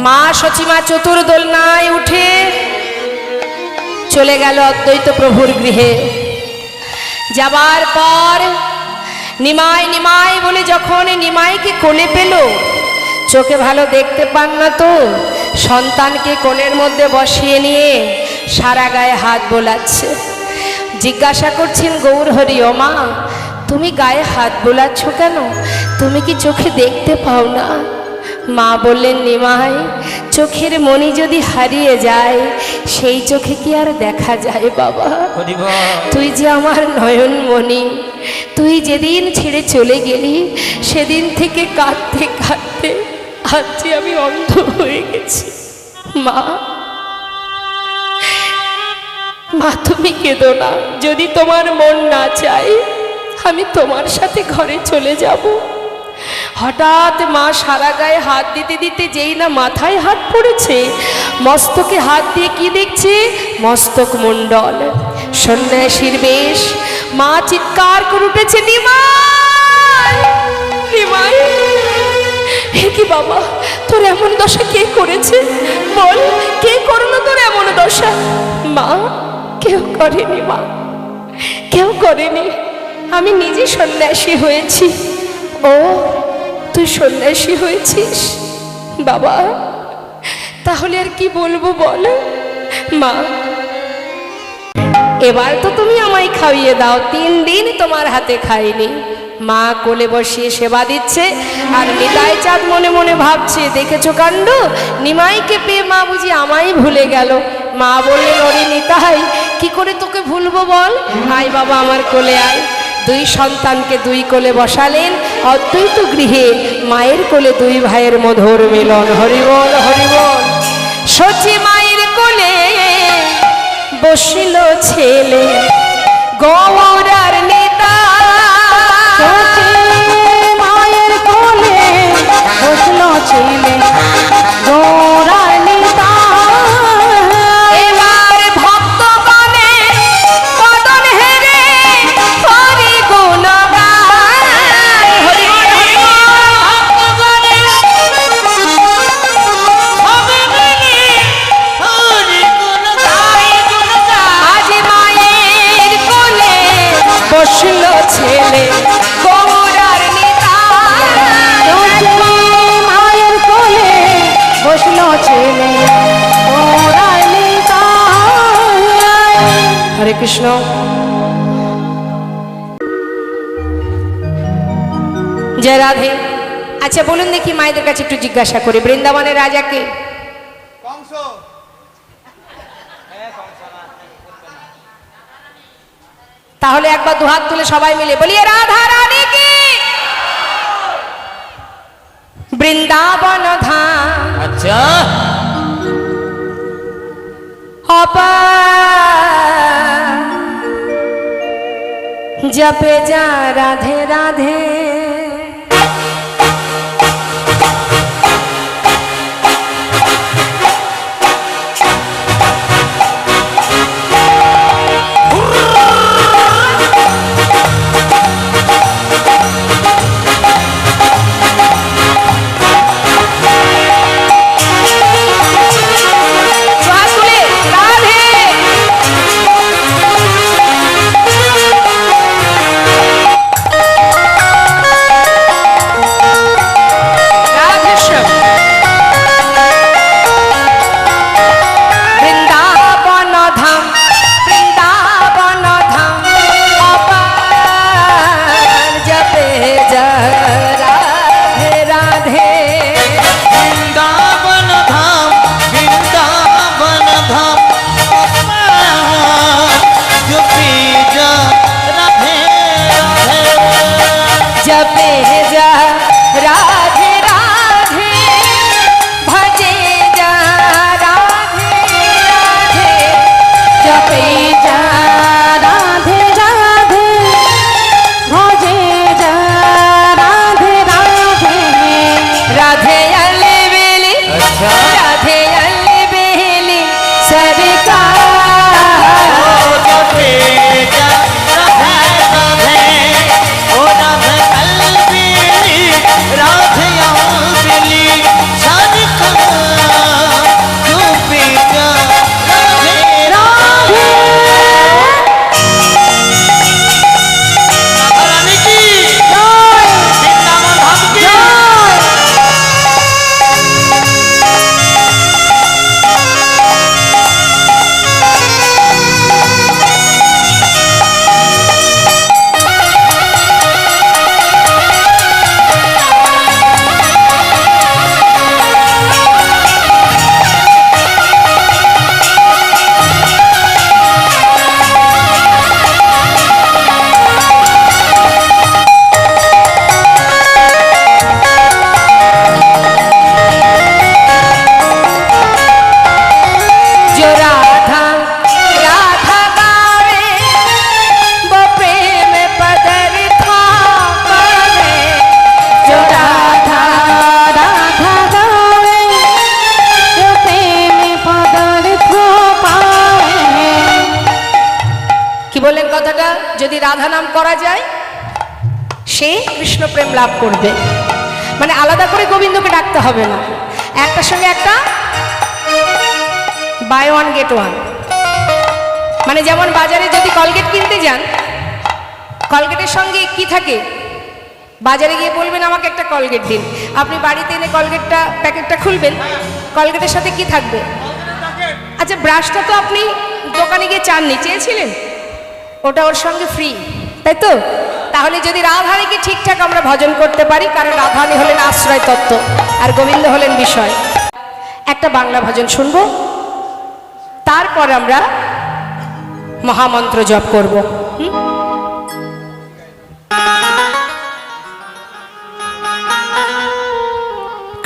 মা সচিমা চতুর্দোলনায় উঠে চলে গেল অদ্বৈত প্রভুর গৃহে যাবার পর নিমাই নিমাই বলে যখন নিমাইকে কোলে পেল চোখে ভালো দেখতে পান না তো সন্তানকে কোলের মধ্যে বসিয়ে নিয়ে সারা গায়ে হাত বোলাচ্ছে জিজ্ঞাসা করছেন গৌর হরি ও মা তুমি গায়ে হাত বোলাচ্ছ কেন তুমি কি চোখে দেখতে পাও না মা বললেন নিমাই চোখের মণি যদি হারিয়ে যায় সেই চোখে কি আর দেখা যায় বাবা হরি বল তুই যে আমার নয়নমণি তুই যেদিন ছেড়ে চলে গেলি সেদিন থেকে কাঁদতে কাঁদতে আজ যে আমি অন্ধ হয়ে গেছি মা মা তুমি কেঁদো না যদি তোমার মন না চায় আমি তোমার সাথে ঘরে চলে যাব হঠাৎ মা সারা গায়ে হাত দিতে দিতে যেই না মাথায় হাত পড়েছে মস্তকে হাত দিয়ে কি দেখছে মস্তক মণ্ডল সন্ন্যাসীর বেশ মা চিৎকার করে উঠেছে নিমাই নিমাই হে কি বাবা তোর এমন দশা কে করেছে বল কে করলো তোর এমন দশা মা কেউ করেনি মা কেউ করেনি আমি নিজে সন্ন্যাসী হয়েছি ও তুই সন্ন্যাসী হয়েছিস বাবা তাহলে আর কি বলবো বল মা এবার তো তুমি আমায় খাইয়ে দাও 3 দিন তোমার হাতে খাইনি মা কোলে বসিয়ে সেবা দিচ্ছে আর নিতাই চাঁদ মনে মনে ভাবছে দেখেছো কাণ্ড নিমাইকে পেয়ে মা বুঝি আমায় ভুলে গেল মা বললেন, ওরে নিতাই, কি করে তোকে ভুলবো বল, আয় বাবা আমার কোলে আয়। দুই সন্তানকে দুই কোলে বসালেন, অদ্বৈত গৃহে মায়ের কোলে দুই ভাইয়ের মধুর মিলন। হরিবল হরিবল। সচি মায়ের কোলে বসিল ছেলে গৌরার নেতা। সচি মায়ের কোলে বসলো ছেলে গৌরার নেতা। এবার ভক্তগণে বদন হেরে হরি গুণ গায়। হরি বল, হরি বল। ভক্তগণে সবে মিলে হরি গুণ গায়, গুণ গায়। আজ মায়ের কোলে বসল ছেলে গৌরার নেতা। সচি মায়ের কোলে বসলো ছেলে গৌরার নেতা। হরে কৃষ্ণ। জয় রাধে। আচ্ছা বলুন দেখি, মায়েদের কাছে একটু জিজ্ঞাসা করি, বৃন্দাবনের রাজাকে? তাহলে একবার দুহাত তুলে সবাই মিলে বলিয়ে রাধা রানী কি। বৃন্দাবন ধাম আচ্ছা, অপার, জপে যা রাধে রাধে। দুহাত তুলে রাধে। রাধে শ্যাম। বৃন্দাবন ধাম, বৃন্দাবন ধাম, অপার, জপে যা রাধে রাধে। বৃন্দাবন ধাম, বৃন্দাবন ধাম, জপি যা রাধে রাধে। जपे जा राधे राधे, भजे जा राधे राधे। जपे जा राधे राधे, भजे जा राधे राधे। राधे अले बेली, अच्छा। राधे अले बेली सरकार। जपे जा राधे राधे, ओ राधे अलबेली, राधे अलबेली सरकार। जपे जा राधे राधे। राधा रानी की वृंदावन धाम की। जो राधा राधा गावे, वो प्रेम पदर था पावे। जो राधा राधा गावे, जो प्रेम पदार्थ पावे। কি বলেন কথাটা? যদি রাধা নাম করা যায় সে কৃষ্ণ প্রেম লাভ করবে। মানে আলাদা করে গোবিন্দকে ডাকতে হবে না, একটার সঙ্গে একটা বাই ওয়ান গেট ওয়ান। মানে যেমন বাজারে যদি কলগেট কিনতে যান, কলগেটের সঙ্গে কি থাকে? বাজারে গিয়ে বলবেন আমাকে একটা কলগেট দিন, আপনি বাড়িতে এনে কলগেটটা প্যাকেটটা খুলবেন, কলগেটের সাথে কি থাকবে? আচ্ছা, ব্রাশটা তো আপনি দোকানে গিয়ে চাননি, চেয়েছিলেন, ওটা ওর সঙ্গে ফ্রি, তাই তো? তাহলে যদি রাধারানীকে ঠিকঠাক আমরা ভজন করতে পারি, কারণ রাধারানী হলেন আশ্রয় তত্ত্ব আর গোবিন্দ হলেন বিষয়। একটা বাংলা ভজন শুনবো, তারপর আমরা মহামন্ত্র জপ করব।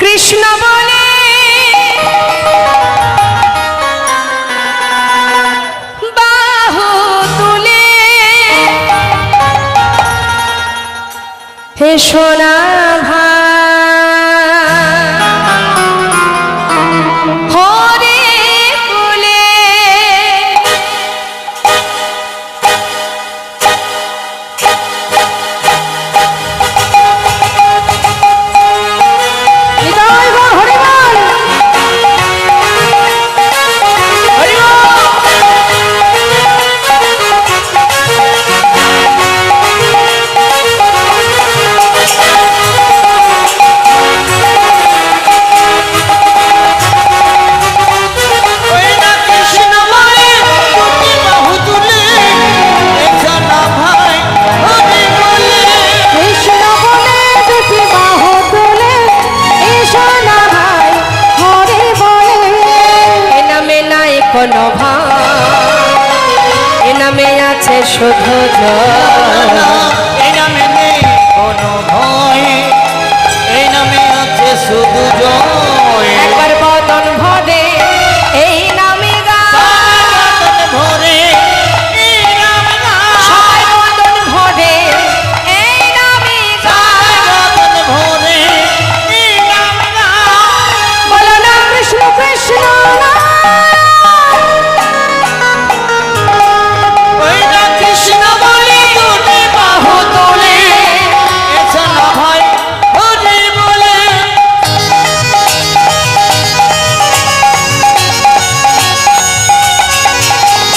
কৃষ্ণ বলে বাহু তুলে হে সোনা হরে বলে হৃদয় বল হরি বল। ওই না কৃষ্ণ বলে দুটি বাহু তুলে এসো না ভাই হরি বলে। কৃষ্ণ বলে দুটি বাহু তুলে এসো না ভাই হরি বলে। এ নামে নাই কোনো ভাই, এ নামে আছে শুধু জয়। এই নামে নেই কোনো ভয়, এই নামে আছে শুধু জয়। একবার বদন ভরে এই নামে গায়, বদন ভরে এই নামে গায়। সবাই বদন ভরে এই নামে গায়। বদন ভরে এই নামে গায়। বলো না কৃষ্ণ কৃষ্ণ না। ওই না কৃষ্ণ বলে দুটি বাহু তুলে এসো না ভাই হরি বলে।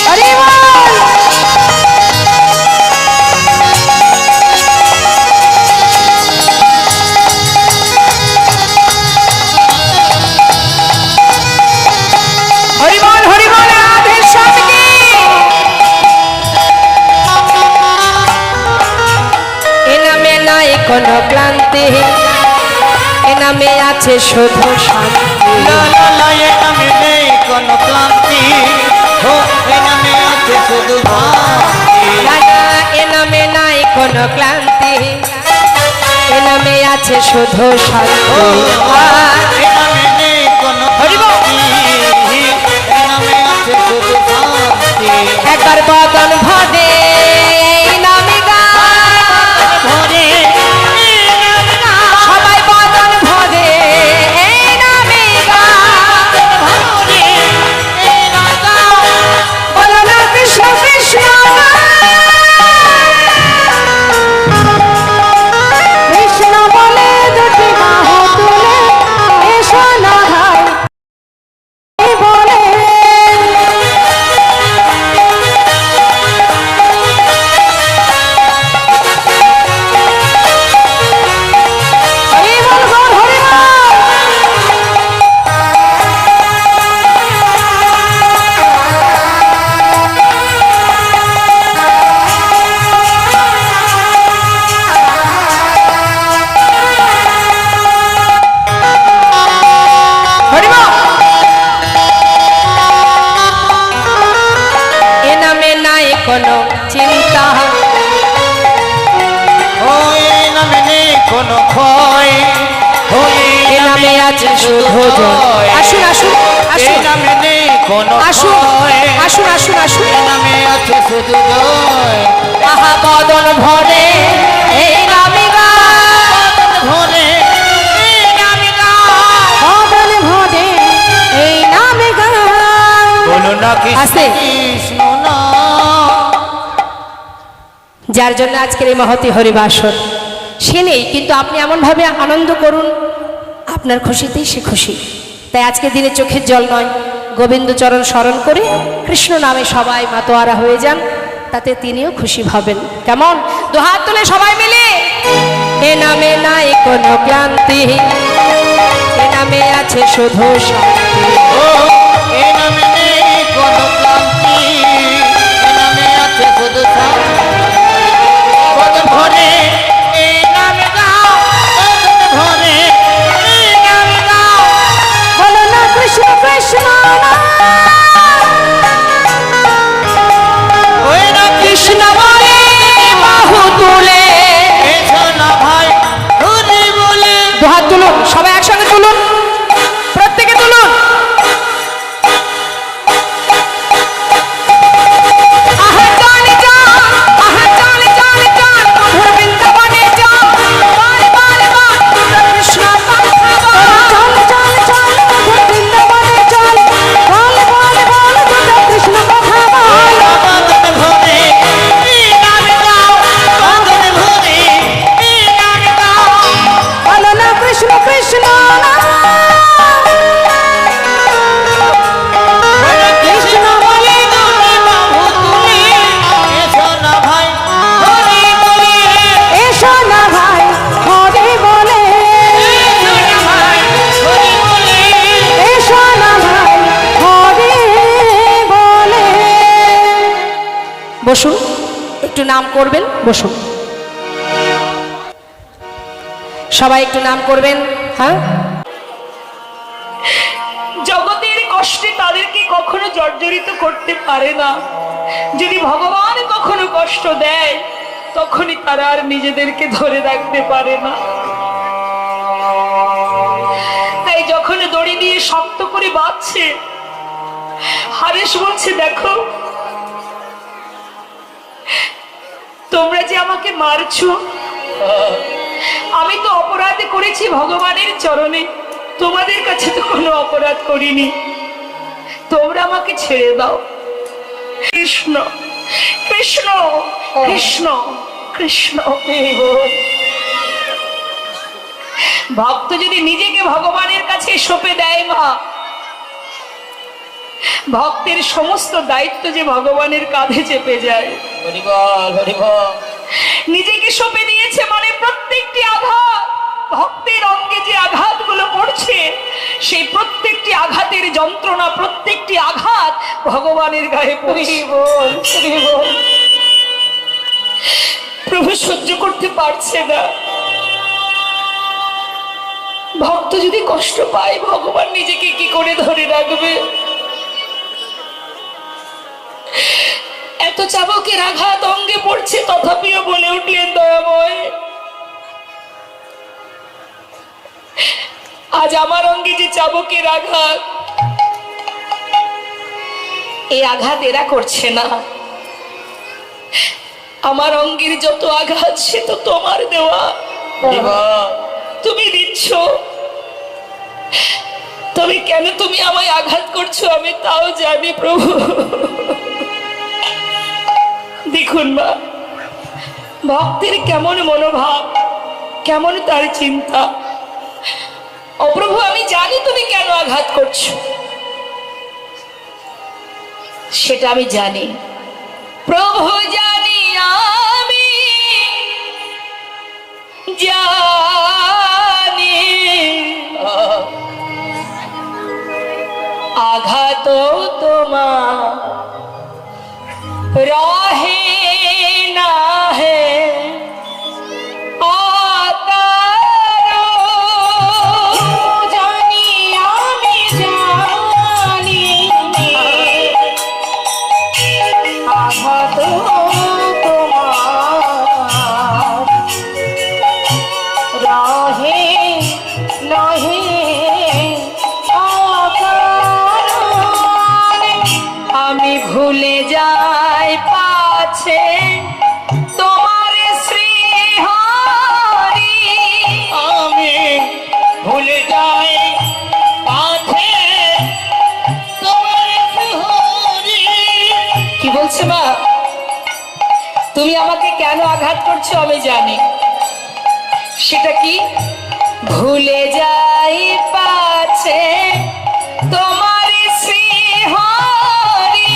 হরি বল। হরি বল হরি বল রাধে স্বামী। এ নামে নাই কোনো ক্লান্তি, এ নামে আছে শুধু শান্তি। লা লা লা এই নামে নেই কোনো ক্লান্তি, ও এই নামে আছে শুধু শান্তি। না, না, এ নামে নাই কোনো ক্লান্তি, এ নামে আছে শুধু শান্তি। আর এই নামে নেই কোনো ক্লান্তি, এই নামে আছে শুধু শান্তি। একবার বদন ভরে এই নামে গায়, ভরে এই নামে গায়। সবাই বদন ভরে এই নামে গায়। ভরে এই নামে গায়। বলো না কৃষ্ণ কৃষ্ণ না। কৃষ্ণ বলে দুটি বাহু তুলে এসো না ভাই হরি বলে। হরি বল বল হরি বল। হরি বল। এ নামে নাই কোনো চিন্তা, ও এই নামে নেই কোনো ভয়, ও এ নামে আছে শুধু জয়। আসুন আসুন এই আসুন নামে নেই কোনো আসুন ভয়, আসুন আসুন আসুন। এই নামে আছে শুধু জয়। আহা বদন ভরে এই নামে গায়, ভরে এই নামে গায়। বদন ভরে এই নামে গায়। বলো না আস্তে। কৃষ্ণ না। যার জন্য আজকের এই মহতি হরিবাসর, সে নেই কিন্তু আপনি এমনভাবে আনন্দ করুন, আপনার খুশিতেই সে খুশি। তাই আজকের দিনে চোখের জল নয়, গোবিন্দচরণ স্মরণ করে কৃষ্ণ নামে সবাই মাতোয়ারা হয়ে যান, তাতে তিনিও খুশি হবেন। কেমন? দুহাত তুলে সবাই মিলে এ নামে নাই কোনো ক্লান্তি, এ নামে আছে শুধু শান্তি। ও এই নামে নেই কোনো ক্লান্তি, এই নামে আছে শুধু শান্তি। বদন ভরে এই নামে গাও, বদন ভরে এই নামে গাও। বলো না কৃষ্ণ কৃষ্ণ না। বসুন, একটু নাম করবেন, বসুন। সবাই একটু নাম করবেন। হ্যাঁ, জগতের কষ্টে তাদেরকে কখনো জর্জরিত করতে পারে না। যদি ভগবান কখনো কষ্ট দেয় তখনই তারা আর নিজেদেরকে ধরে রাখতে পারে না। তাই যখন দড়ি দিয়ে শক্ত করে বাঁধছে, হারেস বলছে, দেখো তোমরা যে আমাকে মারছো, আমি তো অপরাধ করেছি ভগবানের চরণে, তোমাদের কাছে তো কোনো অপরাধ করিনি, তোমরা আমাকে ছেড়ে দাও। কৃষ্ণ কৃষ্ণ কৃষ্ণ কৃষ্ণ। ভক্ত যদি নিজেকে ভগবানের কাছে সঁপে দেয় মা, ভক্তের সমস্ত দায়িত্ব যে ভগবানের কাঁধে চেপে যায়। হরি বল, হরি বল। নিজেকে সঁপে দিয়েছে মানে প্রত্যেকটি আঘাত, ভক্তের অঙ্গে যে আঘাতগুলো পড়ছে সেই প্রত্যেকটি আঘাতের যন্ত্রণা, প্রত্যেকটি আঘাত ভগবানের গায়ে পড়ছে। প্রভু সহ্য করতে পারছে না। ভক্ত যদি কষ্ট পায়, ভগবান নিজেকে কি করে ধরে রাখবে? এত চাবকের আঘাত অঙ্গে পড়ছে, তথাপিও বলে উঠলেন, দয়াময় আজ আমার অঙ্গে যে চাবকের আঘাত, এই আঘাত এরা করছে না। আমার অঙ্গের যত আঘাত সে তো তোমার দেওয়া, তুমি দিচ্ছ। তবে কেন তুমি আমায় আঘাত করছো আমি তাও জানি প্রভু। দেখুন মা, ভক্তের কেমন মনোভাব, কেমন তার চিন্তা। ও প্রভু, আমি জানি তুমি কেন আঘাত করছো, সেটা আমি জানি। প্রভু জানি, আমি জানি আঘাত তোমার রহে না হে জানি আমি জানি আঘাত তোমার রহে নহে আমি ভুলে যাই পাছে তোমার শ্রী হরি, আমি ভুলে যাই পাছে তোমার হরি। কি বলছে মা? তুমি আমাকে কেন আঘাত করছো আমি জানি। সেটা কি? ভুলে যাই পাছে তোমার শ্রী হরি,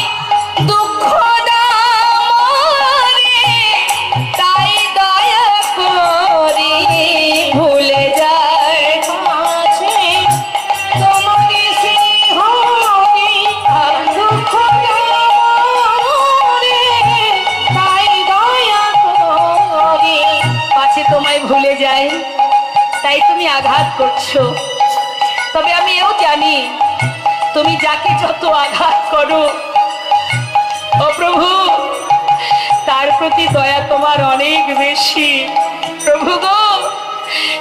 দুঃখ দামরে তাই দয়া করি। ভুলে যাই আছে তোমার শ্রী হরি দুঃখ দামরে তাই দয়া করি। পাছে তোমায় ভুলে যাই তাই তুমি আঘাত করছো। তবে আমি এও জানি তুমি যাকে যত আঘাত করো ও প্রভু, তার প্রতি দয়া তোমার অনেক বেশি। প্রভু গো,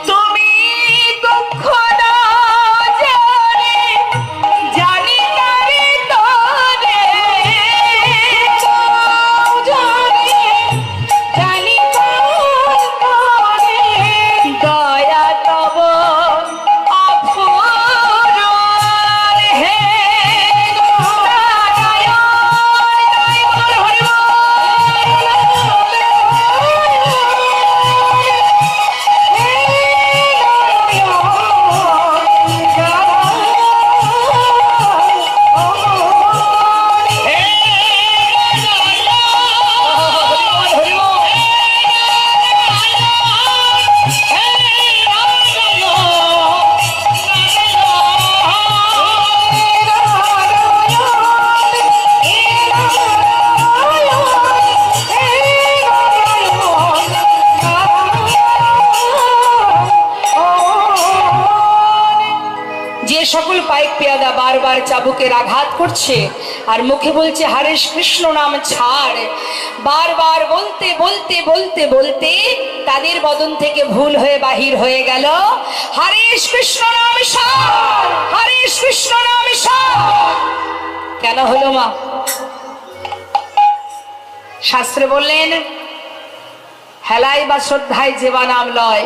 তুমি দুঃখ দাও জানি, জানি তারে তরে জানি জানি করে দয়া তব অপূরণ হে নারায়ণ। চাবুকের আঘাত করছে আর মুখে বলছে হরেশ কৃষ্ণ নাম ছাড়। বারবার বলতে বলতে বলতে বলতে তাদের বদন থেকে ভুল হয়ে বাহির হয়ে গেল হরেশ কৃষ্ণ নাম ছাড়, হরেশ কৃষ্ণ নাম ছাড়। কেন হলো মা? শাস্ত্রে বললেন হেলায় বা শ্রদ্ধায় যেবা নাম লয়,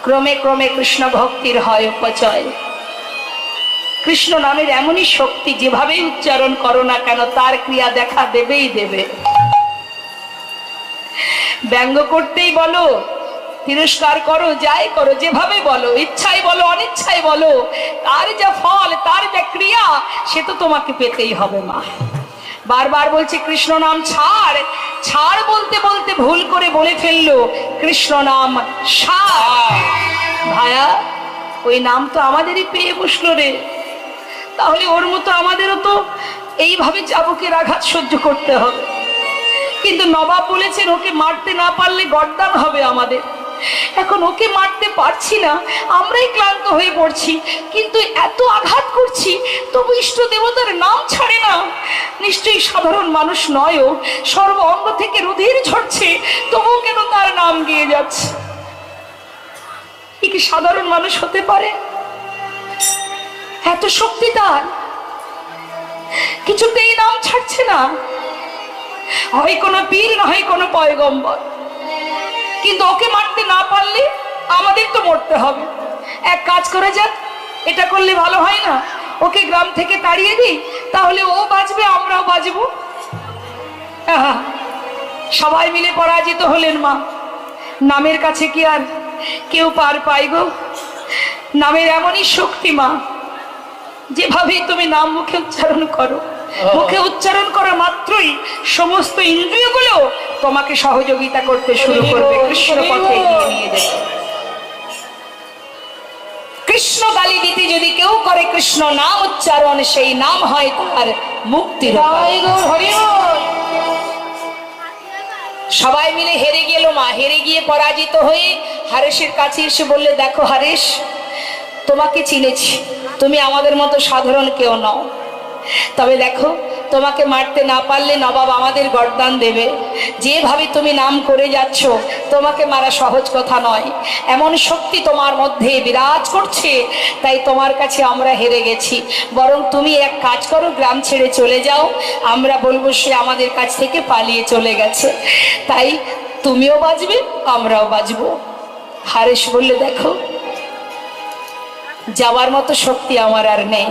ক্রমে ক্রমে কৃষ্ণ ভক্তির হয় উপচয়। কৃষ্ণ নামের এমনই শক্তি, যেভাবেই উচ্চারণ করো না কেন তার ক্রিয়া দেখা দেবেই দেবে। ব্যঙ্গ করতেই বলো, তিরস্কার করো, যাই করো, যেভাবে বলো, ইচ্ছায় বলো অনিচ্ছায় বলো, তার যা ফল, তার যা ক্রিয়া, সে তো তোমাকে পেতেই হবে মা। বারবার বলছে কৃষ্ণ নাম ছাড়, ছাড় বলতে বলতে ভুল করে বলে ফেললো কৃষ্ণ নাম সার। ভায়া, ওই নাম তো আমাদেরই পেয়ে বসলো রে, তাহলে ওর মতো আমাদেরও তো এইভাবে চাবুকের আঘাত সহ্য করতে হবে। কিন্তু নবাব বলেছেন ওকে মারতে না পারলে গর্দান হবে আমাদের। এখন ওকে মারতে পারছি না, আমরাই ক্লান্ত হয়ে পড়ছি, কিন্তু এত আঘাত করছি তবু ইষ্ট দেবতার নাম ছাড়ে না। নিশ্চয়ই সাধারণ মানুষ নয়, ও সর্ব অঙ্গ থেকে রুধির ঝরছে, তবু কেন তার নাম গিয়ে যাচ্ছে? কি সাধারণ মানুষ হতে পারে? এত শক্তি তার, কিছুতেই নাম ছাড়ছে না। হয় কোনো পীর, না হয় কোনো পয়গম্বর, কিন্তু ওকে মারতে না পারলে আমাদের তো মরতে হবে। এক কাজ করে যাক, এটা করলে ভালো হয় না? ওকে গ্রাম থেকে তাড়িয়ে দিই, তাহলে ও বাঁচবে, আমরাও বাঁচবো। সবাই মিলে পরাজিত হলেন মা। নামের কাছে কি আর কেউ পার পাই গো? নামের এমনই শক্তি মা, যেভাবেই তুমি নাম মুখে উচ্চারণ করো, মুখে উচ্চারণ করা মাত্রই সমস্ত ইন্দ্রিয়গুলো তোমাকে সহযোগিতা করতে শুরু করবে, কৃষ্ণ পথে এগিয়ে নিয়ে যেতে। কৃষ্ণ গালি দিতে যদি কেউ করে কৃষ্ণ নাম উচ্চারণ, সেই নাম হয় তার মুক্তির উপায়। সবাই মিলে হেরে গেল মা। হেরে গিয়ে পরাজিত হয়ে হরেশের কাছে এসে বললে, দেখো হরেশ, তোমাকে চিনেছি, তুমি আমাদের মতো সাধারণ কেউ নও, তবে দেখো তোমাকে মারতে না পারলে নবাব আমাদের গর্দান দেবে। যেভাবে তুমি নাম করে যাচ্ছ, তোমাকে মারা সহজ কথা নয়। এমন শক্তি তোমার মধ্যে বিরাজ করছে, তাই তোমার কাছে আমরা হেরে গেছি। বরং তুমি এক কাজ করো, গ্রাম ছেড়ে চলে যাও, আমরা বলবো সে আমাদের কাছ থেকে পালিয়ে চলে গেছে, তাই তুমিও বাঁচবে, আমরাও বাঁচবো। হরেশ বললে, দেখো যাওয়ার মতো শক্তি আমার আর নেই,